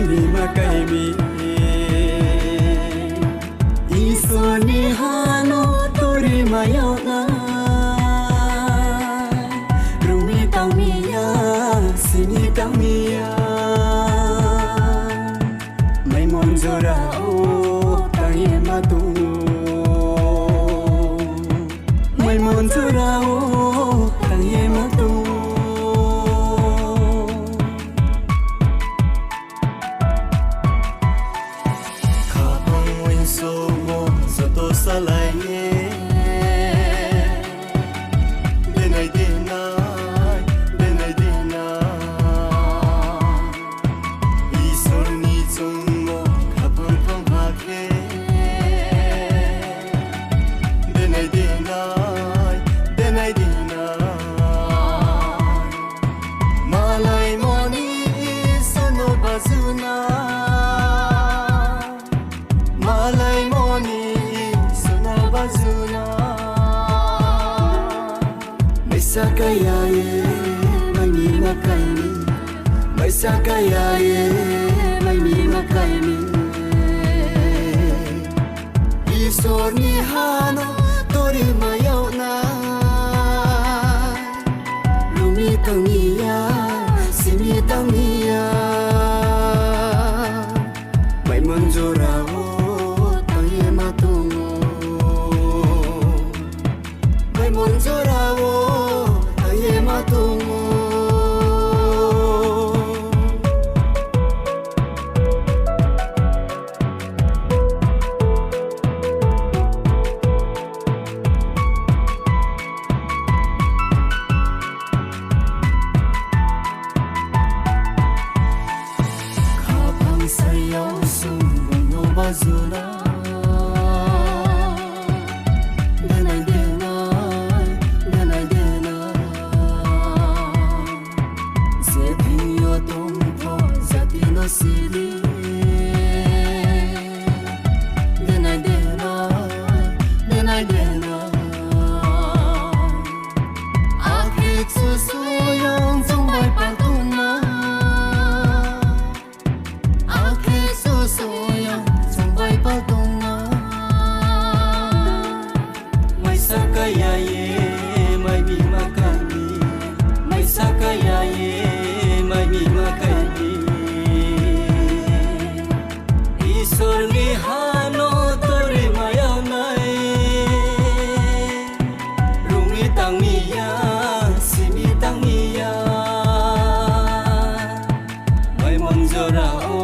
mi makai mi Isoni hano tori mayona Rumi tau mia sini tau mia Mai monjora o tangi matu Mai monjora o tangi matu Sakaya ye mai mi makai mi mai sakaya ye mai mi makai mi Isor ni hano tori mayau na Lumi tangia simi tangia mai monjora o tangi matungo mai monjora o matungo Kapang sayaw sumbong no bazuna Sili Denai dena Akhir susu yang sampai patuna Akhir susu yang sampai patuna Mai sakaya ye mai mi makani Mai sakaya ye mai mi makani Isoni hano tori mayau nai Rungi tang mia simi tang mia Mai monjora o